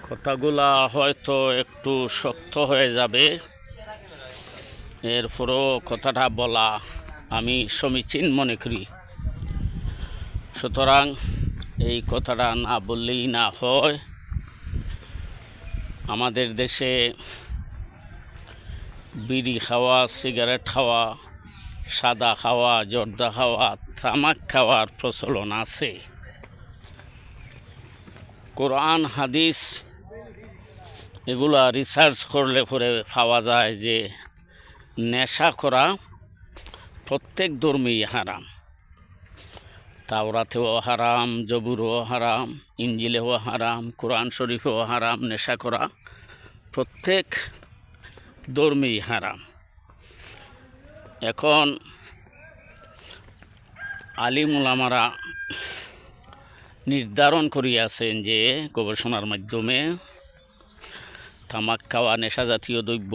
কথাগুলা হয়তো একটু শক্ত হয়ে যাবে, এরপরও কথাটা বলা আমি সমীচীন মনে করি। সুতরাং এই কথাটা না বললেই না হয়। আমাদের দেশে বিড়ি খাওয়া, সিগারেট খাওয়া, সাদা খাওয়া, জর্দা খাওয়া, তামাক খাওয়ার প্রচলন আছে। কোরআন হাদিস এগুলা রিসার্চ করলে পরে পাওয়া যায় যে নেশা করা প্রত্যেক ধর্মেই হারাম। তাওরাতেও হারাম, জবুরও হারাম, ইঞ্জিলেও হারাম, কোরআন শরীফেও হারাম। নেশা করা প্রত্যেক ধর্মেই হারাম। এখন আলিম উলামারা নির্ধারণ করিয়াছেন যে গবেষণার মাধ্যমে তামাক খাওয়া, নেশা জাতীয় দ্রব্য,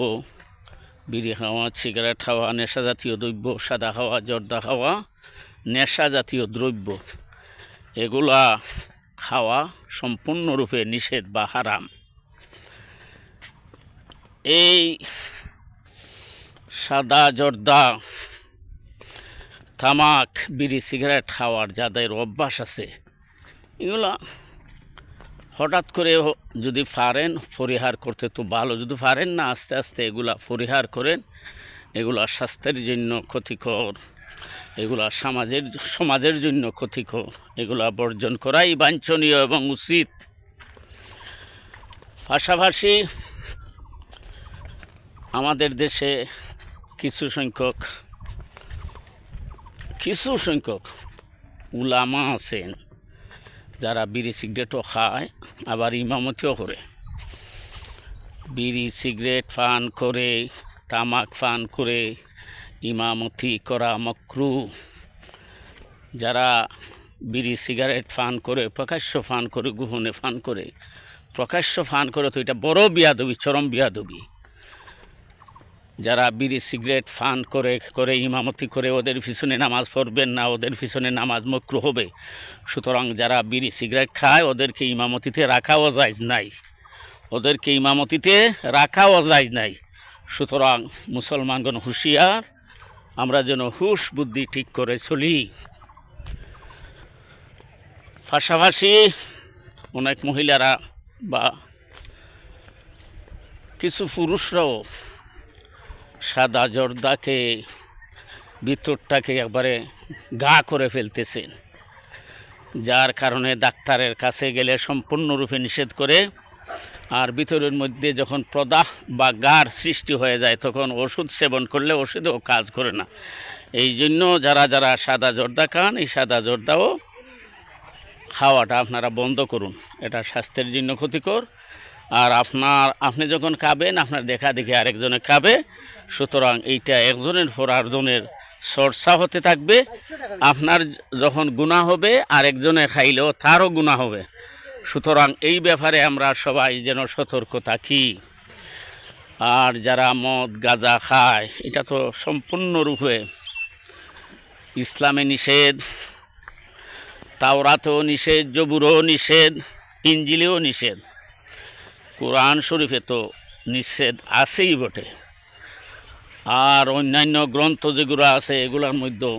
বিড়ি খাওয়া, সিগারেট খাওয়া, নেশা জাতীয় দ্রব্য, সাদা খাওয়া, জর্দা খাওয়া, নেশা জাতীয় দ্রব্য এগুলা খাওয়া সম্পূর্ণরূপে নিষেধ বা হারাম। এই সাদা, জর্দা, তামাক, বিড়ি, সিগারেট খাওয়ার যাদের অভ্যাস আছে, এগুলা হঠাৎ করে যদি পারেন পরিহার করতে তো ভালো, যদি পারেন না আস্তে আস্তে এগুলা পরিহার করেন। এগুলা স্বাস্থ্যের জন্য ক্ষতিকর, এগুলা সমাজের জন্য ক্ষতিকর। এগুলা বর্জন করাই বাঞ্ছনীয় এবং উচিত। পাশাপাশি আমাদের দেশে কিছু সংখ্যক উলামা আছেন যারা বিড়ি সিগারেটও খায়, আবার ইমামতিও করে। বিড়ি সিগারেট পান করে, তামাক পান করে ইমামতি করা মাকরুহ। যারা বিড়ি সিগারেট পান করে, প্রকাশ্য পান করে, গোপনে পান করে, প্রকাশ্য পান করে, তো এটা বড় বিয়াদবি, চরম বিয়াদবি। যারা বিড়ি সিগারেট পান করে ইমামতি করে, ওদের পিছনে নামাজ পড়বেন না, ওদের পিছনে নামাজ মাকরুহ হবে। সুতরাং যারা বিড়ি সিগারেট খায় ওদেরকে ইমামতিতে রাখাও জায়েজ নাই, ওদেরকে ইমামতিতে রাখাও জায়েজ নাই। সুতরাং মুসলমানগণ হুঁশিয়ার, আমরা যেন হুশ বুদ্ধি ঠিক করে চলি। পাশাপাশি অনেক মহিলারা বা কিছু পুরুষরাও সাদা জর্দাকে ভিতরটাকে একবারে গা করে ফেলতেছেন, যার কারণে ডাক্তারের কাছে গেলে সম্পূর্ণরূপে নিষেধ করে। আর ভিতরের মধ্যে যখন প্রদাহ বা গার সৃষ্টি হয়ে যায় তখন ওষুধ সেবন করলে ওষুধও কাজ করে না। এই জন্য যারা সাদা জর্দা খান, এই সাদা জর্দাও খাওয়াটা আপনারা বন্ধ করুন। এটা স্বাস্থ্যের জন্য ক্ষতিকর। আর আপনি যখন খাবেন, আপনার দেখা দেখে আরেকজনে খাবে। সুতরাং এইটা একজনের পর আরেকজনের চর্চা হতে থাকবে। আপনার যখন গুনাহ হবে, আরেকজনে খাইলেও তারও গুনাহ হবে। সুতরাং এই ব্যাপারে আমরা সবাই যেন সতর্ক থাকি। আর যারা মদ গাঁজা খায়, এটা তো সম্পূর্ণরূপে ইসলামে নিষেধ, তাওরাতেও নিষেধ, জবুরও নিষেধ, ইঞ্জিলেও নিষেধ, কোরআন শরীফে তো নিষেধ আছেই বটে। আর অন্যান্য গ্রন্থ যেগুলো আছে এগুলোর মধ্যেও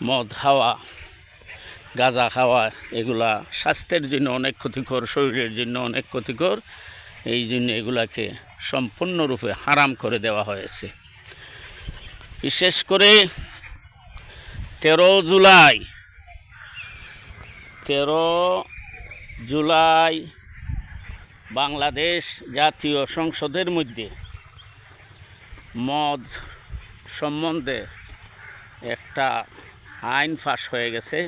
মদ খাওয়া, গাঁজা খাওয়া এগুলা স্বাস্থ্যের জন্য অনেক ক্ষতিকর, শরীরের জন্য অনেক ক্ষতিকর। এই জন্য এগুলাকে সম্পূর্ণরূপে হারাম করে দেওয়া হয়েছে। বিশেষ করে 13 জুলাই বাংলাদেশ জাতীয় সংসদের মধ্যে মদ সম্বন্ধে একটা আইন পাস হয়ে গেছে।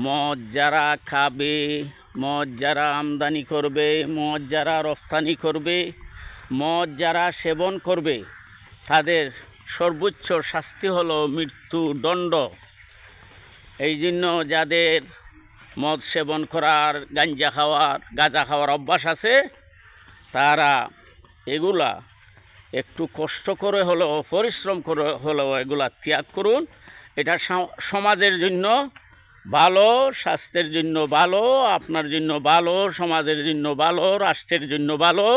মদ যারা খাবে, মদ যারা আমদানি করবে, মদ যারা রফতানি করবে, মদ যারা সেবন করবে, তাদের সর্বোচ্চ শাস্তি হলো মৃত্যুদণ্ড। এই জন্য যাদের মদ সেবন করার, গাঁজা খাওয়ার অভ্যাস আছে, তারা এগুলা একটু কষ্ট করে হলেও, পরিশ্রম করে হলেও এগুলা ত্যাগ করুন। এটা সমাজের জন্য ভালো, স্বাস্থ্যের জন্য ভালো, আপনার জন্য ভালো, সমাজের জন্য ভালো, রাষ্ট্রের জন্য ভালো।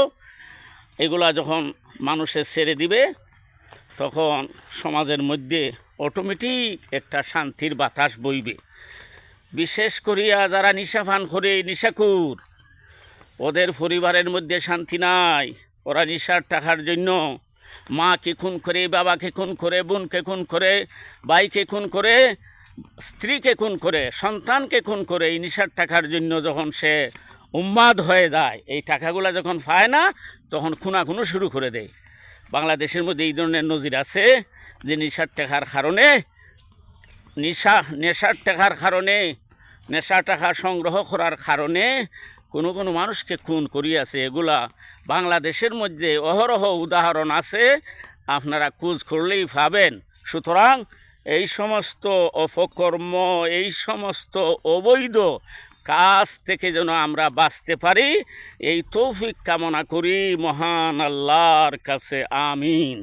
এগুলা যখন মানুষের ছেড়ে দিবে তখন সমাজের মধ্যে অটোমেটিক একটা শান্তির বাতাস বইবে। বিশেষ করিয়া যারা নিশাপান করে, নিশাকুর, ওদের পরিবারের মধ্যে শান্তি নাই। ওরা নিশার টাকার জন্য মাকে খুন করে, বাবাকে খুন করে, বোনকে খুন করে, ভাইকে খুন করে, স্ত্রীকে খুন করে, সন্তানকে খুন করে। এই নিশার টাকার জন্য যখন সে উন্মাদ হয়ে যায়, এই টাকাগুলো যখন পায় না, তখন খুনাখুনো শুরু করে দেয়। বাংলাদেশের মধ্যে এই ধরনের নজির আছে যে নেশার টাকার কারণে, নেশার টাকার কারণে, নেশা টাকা সংগ্রহ করার কারণে কোনো কোনো মানুষকে খুন করিয়াছে। এগুলা বাংলাদেশের মধ্যে অহরহ উদাহরণ আছে, আপনারা খোঁজ করলেই পাবেন। সুতরাং এই সমস্ত অপকর্ম, এই সমস্ত অবৈধ কাজ থেকে যেন আমরা বাঁচতে পারি, এই তৌফিক কামনা করি মহান আল্লাহর কাছে। আমিন।